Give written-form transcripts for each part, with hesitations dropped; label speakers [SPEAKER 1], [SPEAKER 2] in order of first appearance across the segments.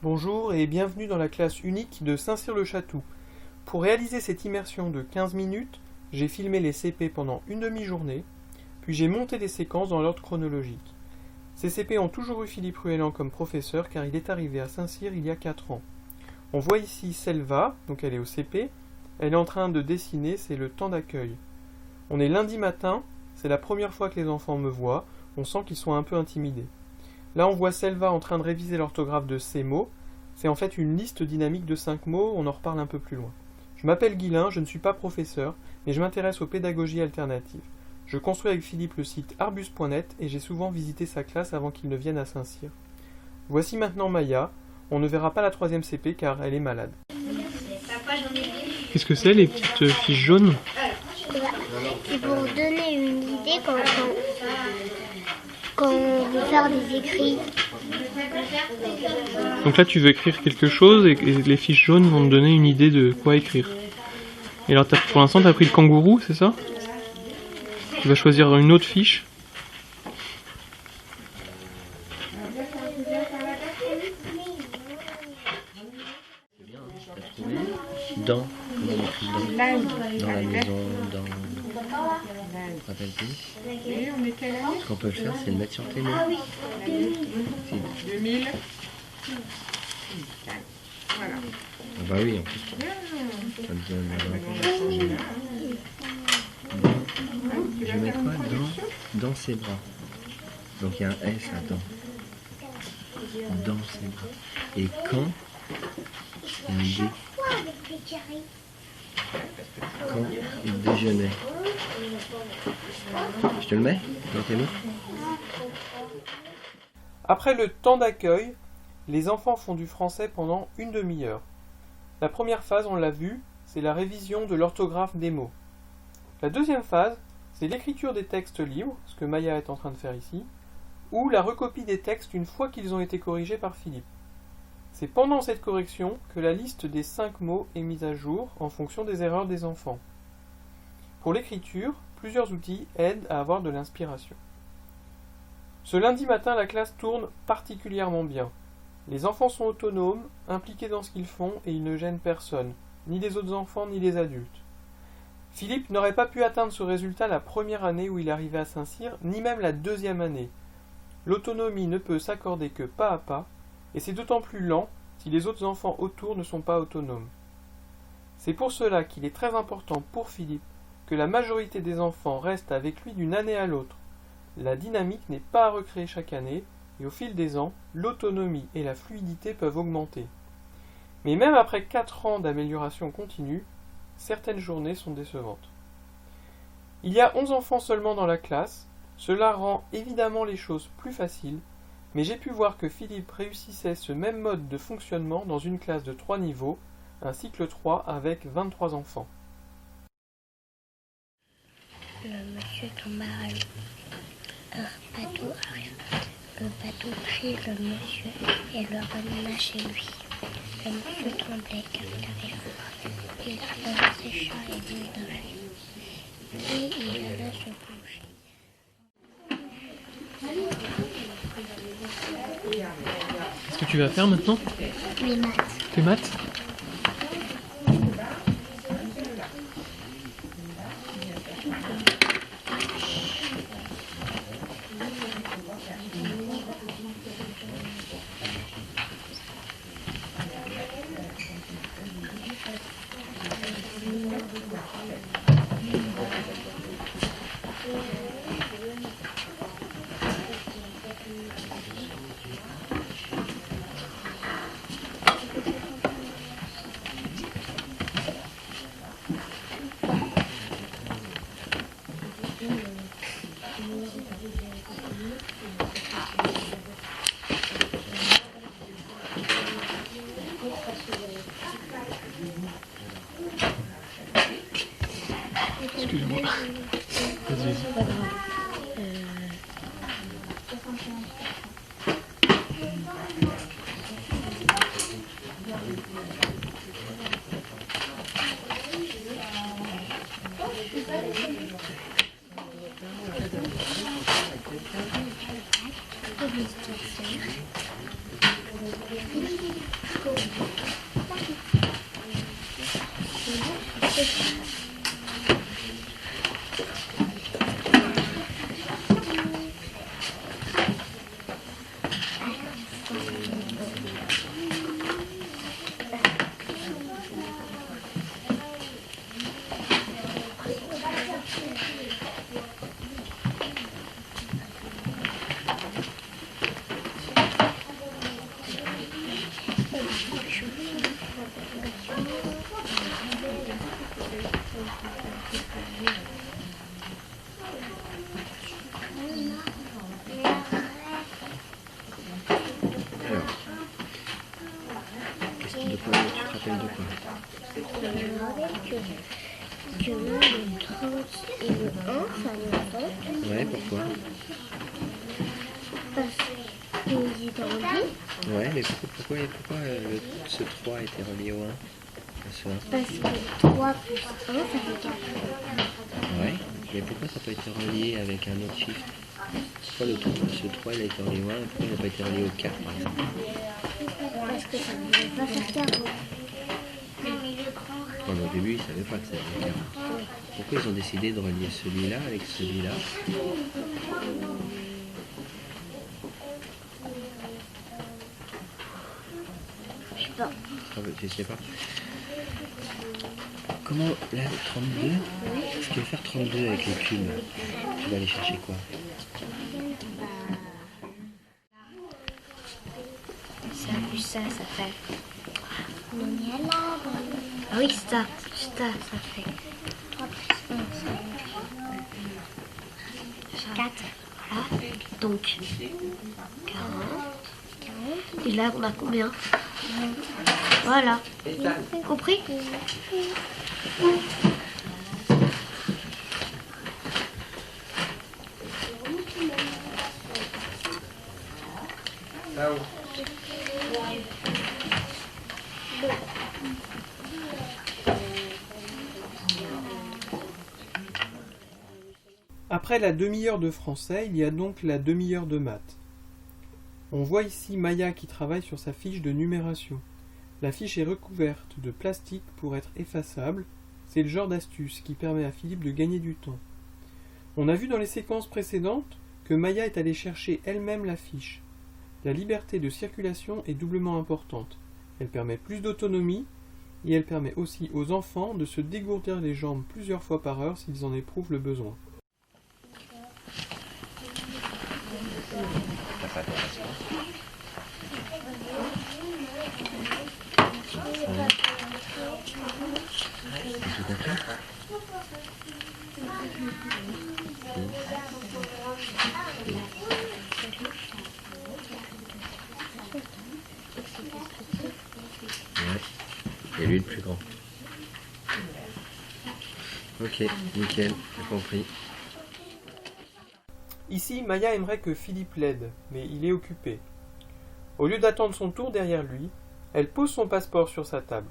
[SPEAKER 1] Bonjour et bienvenue dans la classe unique de Saint-Cyr-le-Château. Pour réaliser cette immersion de 15 minutes, j'ai filmé les CP pendant une demi-journée, puis j'ai monté des séquences dans l'ordre chronologique. Ces CP ont toujours eu Philippe Ruellan comme professeur car il est arrivé à Saint-Cyr il y a 4 ans. On voit ici Selva, donc elle est au CP, elle est en train de dessiner, c'est le temps d'accueil. On est lundi matin, c'est la première fois que les enfants me voient, on sent qu'ils sont un peu intimidés. Là, on voit Selva en train de réviser l'orthographe de ces mots. C'est en fait une liste dynamique de 5 mots, on en reparle un peu plus loin. Je m'appelle Guilain, je ne suis pas professeur, mais je m'intéresse aux pédagogies alternatives. Je construis avec Philippe le site arbus.net et j'ai souvent visité sa classe avant qu'il ne vienne à Saint-Cyr. Voici maintenant Maya. On ne verra pas la 3e CP car elle est malade. Qu'est-ce que c'est les petites fiches jaunes ?
[SPEAKER 2] C'est pour donner une idée quand on veut faire des écrits.
[SPEAKER 1] Donc là tu veux écrire quelque chose et les fiches jaunes vont te donner une idée de quoi écrire. Et alors pour l'instant tu as pris le kangourou, c'est ça ? Tu vas choisir une autre fiche.
[SPEAKER 3] Dans, comment on écrit dans la maison, dans... Rappelle-t-il. Ce qu'on peut le faire, c'est le mettre sur tes mains.
[SPEAKER 4] 2000. Voilà.
[SPEAKER 3] Ah bah oui, en plus. Ça me donne je vais mettre quoi dans ses bras. Donc il y a un S là dans ses bras. Et quand il y a un D. Quand il déjeunait. Je te le mets dans tes mains.
[SPEAKER 1] Après le temps d'accueil, les enfants font du français pendant une demi-heure. La première phase, on l'a vu, c'est la révision de l'orthographe des mots. La deuxième phase, c'est l'écriture des textes libres, ce que Maya est en train de faire ici, ou la recopie des textes une fois qu'ils ont été corrigés par Philippe. C'est pendant cette correction que la liste des 5 mots est mise à jour en fonction des erreurs des enfants. Pour l'écriture, plusieurs outils aident à avoir de l'inspiration. Ce lundi matin, la classe tourne particulièrement bien. Les enfants sont autonomes, impliqués dans ce qu'ils font et ils ne gênent personne, ni les autres enfants ni les adultes. Philippe n'aurait pas pu atteindre ce résultat la première année où il arrivait à Saint-Cyr, ni même la 2e année. L'autonomie ne peut s'accorder que pas à pas, et c'est d'autant plus lent si les autres enfants autour ne sont pas autonomes. C'est pour cela qu'il est très important pour Philippe que la majorité des enfants restent avec lui d'une année à l'autre. La dynamique n'est pas à recréer chaque année, et au fil des ans, l'autonomie et la fluidité peuvent augmenter. Mais même après 4 ans d'amélioration continue, certaines journées sont décevantes. Il y a 11 enfants seulement dans la classe, cela rend évidemment les choses plus faciles, mais j'ai pu voir que Philippe réussissait ce même mode de fonctionnement dans une classe de 3 niveaux, un cycle 3 avec 23 enfants.
[SPEAKER 2] Le monsieur tomba à l'eau. Un bateau arrive. Le bateau prit le monsieur et le ramena chez lui. Le monsieur tremblait car il avait froid. Il alla sécha et mit d'un fil. Et il alla se coucher.
[SPEAKER 1] Qu'est-ce que tu vas faire maintenant ?
[SPEAKER 2] Les maths.
[SPEAKER 1] Tes maths ? Excuse-moi. Vas-y.
[SPEAKER 3] Alors, de quoi tu te rappelles de quoi?
[SPEAKER 2] Je me rappelle que le 30 et le 1, ça me
[SPEAKER 3] Ouais, pourquoi?
[SPEAKER 2] parce qu'ils étaient reliés.
[SPEAKER 3] Ouais, mais pourquoi ce 3 était relié au 1?
[SPEAKER 2] Parce que 3 plus 1, ça fait 4.
[SPEAKER 3] Ouais, mais pourquoi ça peut être relié avec un autre chiffre? Pourquoi ce 3 il a été relié au 1 et pourquoi il n'a pas été relié au 4 par exemple?
[SPEAKER 2] Parce que ça ne voulait pas faire 4.
[SPEAKER 3] Bon, au début, ils ne savaient pas que ça allait faire. Pourquoi ils ont décidé de relier celui-là avec celui-là?
[SPEAKER 2] Je sais pas.
[SPEAKER 3] Je sais pas. Comment, là, 32, si tu veux faire 32 avec les cubes, tu vas aller chercher quoi?
[SPEAKER 2] Ça plus ça fait. Ah oui, ça fait 3 plus 1, ça fait 4. Voilà. Donc, 40. Et là, on a combien? Voilà. Compris?
[SPEAKER 1] Après la demi-heure de français, il y a donc la demi-heure de maths. On voit ici Maya qui travaille sur sa fiche de numération. La fiche est recouverte de plastique pour être effaçable. C'est le genre d'astuce qui permet à Philippe de gagner du temps. On a vu dans les séquences précédentes que Maya est allée chercher elle-même la fiche. La liberté de circulation est doublement importante. Elle permet plus d'autonomie et elle permet aussi aux enfants de se dégourdir les jambes plusieurs fois par heure s'ils en éprouvent le besoin.
[SPEAKER 3] Tout compris? Ouais. Et lui le plus grand. Ok, nickel, j'ai compris.
[SPEAKER 1] Ici, Maya aimerait que Philippe l'aide, mais il est occupé. Au lieu d'attendre son tour derrière lui, elle pose son passeport sur sa table.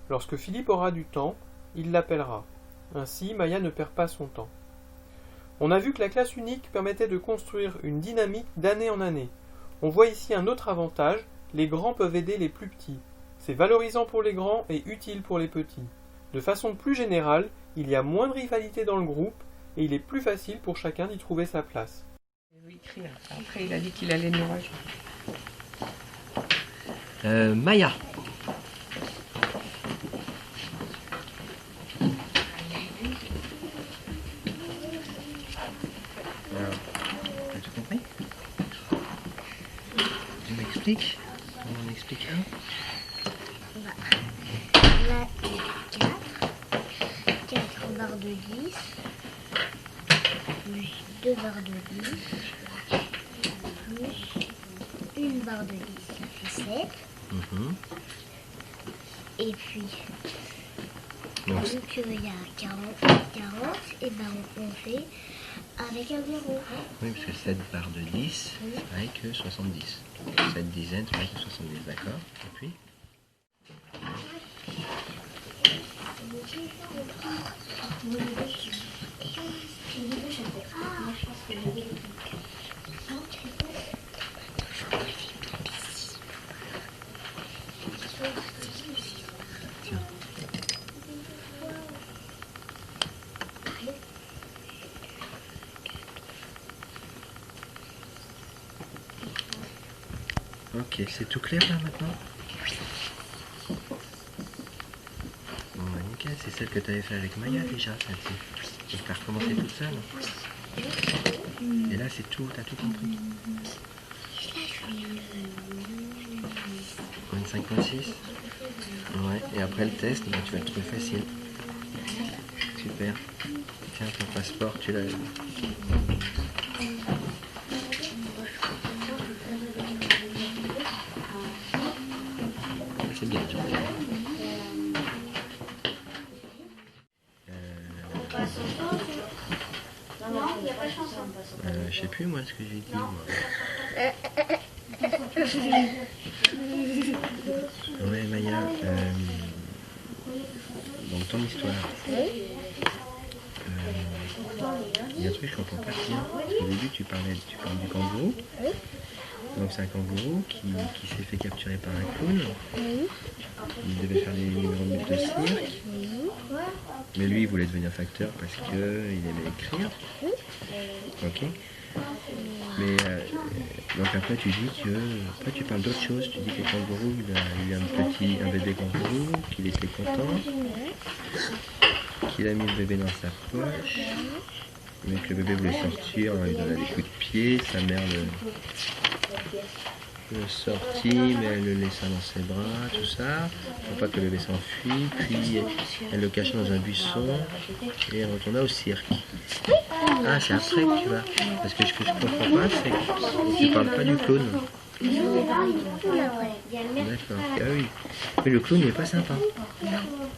[SPEAKER 1] Lorsque Philippe aura du temps, il l'appellera. Ainsi, Maya ne perd pas son temps. On a vu que la classe unique permettait de construire une dynamique d'année en année. On voit ici un autre avantage, les grands peuvent aider les plus petits. C'est valorisant pour les grands et utile pour les petits. De façon plus générale, il y a moins de rivalité dans le groupe et il est plus facile pour chacun d'y trouver sa place.
[SPEAKER 4] Écrire. Après, il a dit qu'il allait nous rejoindre.
[SPEAKER 3] Maya. Alors, as tout compris? Tu m'expliques? On explique un?
[SPEAKER 2] Là, 4 barres de 10, plus 2 barres de 10, plus une barre de 10, ça fait 7. Et puis,
[SPEAKER 3] Donc,
[SPEAKER 2] vu qu'il y a 40, et ben on fait avec un 0.
[SPEAKER 3] oui, parce que 7 barres de 10, c'est pareil que 70. 7 dizaines, c'est pareil que 70, d'accord. Et puis? Tiens. Ok, c'est tout clair là maintenant? Bon bah nickel, c'est celle que tu avais fait avec Maya déjà, celle-ci. Donc tu as recommencé toute seule. Et là c'est tout, t'as tout compris. 25.6. Ouais, et après le test, bah, tu vas le trouver facile. Super. Tiens, ton passeport, tu l'as. C'est bien, Jean. Je sais plus moi ce que j'ai dit. Moi. Ouais, Maya, dans ton histoire, il y a un truc que je comprends pas bien. Au début, tu parles du kangourou. Donc c'est un kangourou qui s'est fait capturer par un clown. Il devait faire des numéros de cirque. Mais lui, il voulait devenir facteur parce qu'il aimait écrire. Ok. Mais donc après tu dis que après tu parles d'autre chose, tu dis que le kangourou il a un bébé kangourou, qu'il était content, qu'il a mis le bébé dans sa poche, mais que le bébé voulait sortir, alors il donnait des coups de pied, sa mère le sortit, mais elle le laissa dans ses bras, tout ça, pour pas que le bébé s'enfuit, puis elle le cacha dans un buisson et elle retourna au cirque. Ah, c'est après que tu vas. Parce que ce que je comprends pas, c'est que tu parles pas du clown. D'accord. Ah oui. Mais le clown n'est pas sympa.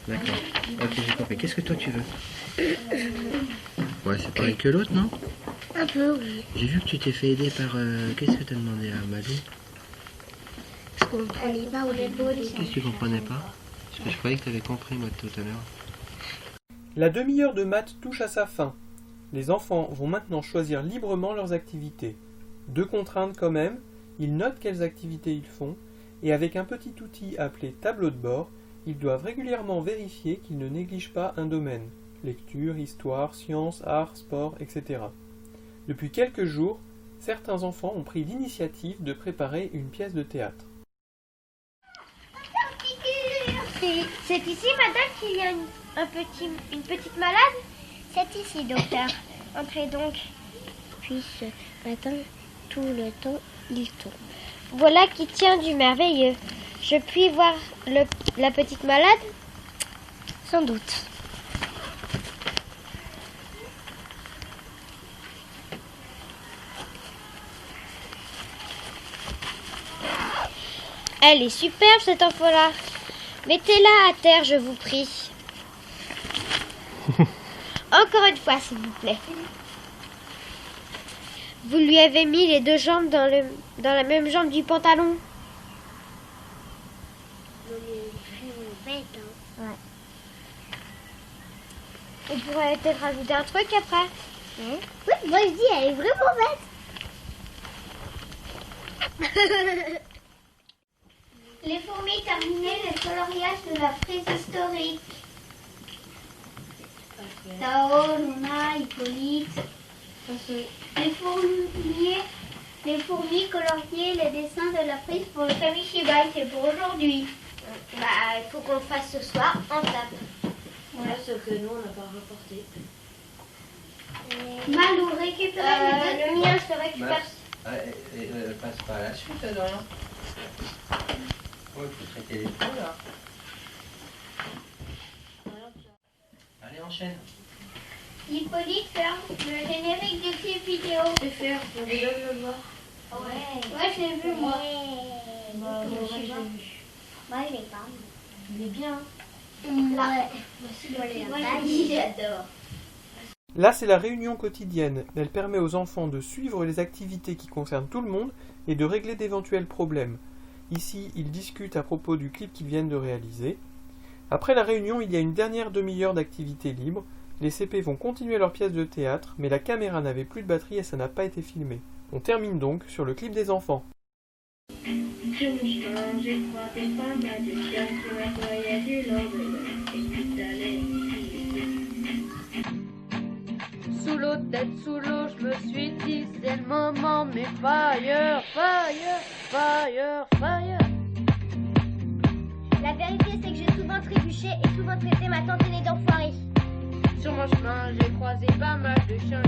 [SPEAKER 3] D'accord. Ok, j'ai compris. Qu'est-ce que toi tu veux? Ouais, c'est pareil que l'autre, non?
[SPEAKER 2] Un peu, oui.
[SPEAKER 3] J'ai vu que tu t'es fait aider par... Qu'est-ce que tu as demandé à Malou?
[SPEAKER 2] Je comprenais pas au début.
[SPEAKER 3] Qu'est-ce que tu comprenais pas? Parce que je croyais que tu avais compris, moi, tout à l'heure.
[SPEAKER 1] La demi-heure de maths touche à sa fin. Les enfants vont maintenant choisir librement leurs activités. 2 contraintes quand même, ils notent quelles activités ils font, et avec un petit outil appelé tableau de bord, ils doivent régulièrement vérifier qu'ils ne négligent pas un domaine. Lecture, histoire, sciences, arts, sport, etc. Depuis quelques jours, certains enfants ont pris l'initiative de préparer une pièce de théâtre.
[SPEAKER 2] C'est ici, madame, qu'il y a une petite malade? C'est ici, docteur. Entrez donc. Puis ce matin, tout le temps, il tourne. Voilà qui tient du merveilleux. Je puis voir la petite malade? Sans doute. Elle est superbe, cette enfant-là. Mettez-la à terre, je vous prie. Encore une fois, s'il vous plaît. Vous lui avez mis les 2 jambes dans la même jambe du pantalon? Ouais. On pourrait peut-être rajouter un truc après. Oui, moi je dis, elle est vraiment bête. Les fourmis terminaient les coloriages de la préhistorique. Tao, Luna, Hippolyte. Les fourmis coloriaient les dessins de la frise pour le Kamishibai, c'est pour aujourd'hui. Bah, il faut qu'on le fasse ce soir en table.
[SPEAKER 5] Ouais, sauf que nous, on n'a pas rapporté.
[SPEAKER 2] Malou, récupère le mien, je te récupère.
[SPEAKER 3] Passe pas à la suite, alors. Oh, il faut traiter les pots, là. Allez, enchaîne.
[SPEAKER 2] Hippolyte ferme le générique du clip vidéo.
[SPEAKER 5] C'est faire, on vous donne le voir.
[SPEAKER 2] Ouais, je l'ai vu, moi.
[SPEAKER 5] Moi aussi, je l'ai vu.
[SPEAKER 2] Moi, je l'ai pas.
[SPEAKER 5] Il est bien.
[SPEAKER 2] Ouais. J'adore.
[SPEAKER 1] Là, c'est la réunion quotidienne. Elle permet aux enfants de suivre les activités qui concernent tout le monde et de régler d'éventuels problèmes. Ici, ils discutent à propos du clip qu'ils viennent de réaliser. Après la réunion, il y a une dernière demi-heure d'activité libre. Les CP vont continuer leur pièce de théâtre, mais la caméra n'avait plus de batterie et ça n'a pas été filmé. On termine donc sur le clip des enfants.
[SPEAKER 5] Sur mon chemin, j'ai croisé pas mal de chiens qui m'a voyagé lors de l'heure et tout allait ici.
[SPEAKER 6] Sous l'eau, tête sous l'eau, je me suis dit c'est le moment, mais fire, fire, fire, fire.
[SPEAKER 2] La vérité, c'est que j'ai souvent trébuché et souvent traité ma tante aînée d'enfoirée.
[SPEAKER 6] Sur mon chemin, j'ai croisé pas mal de chiens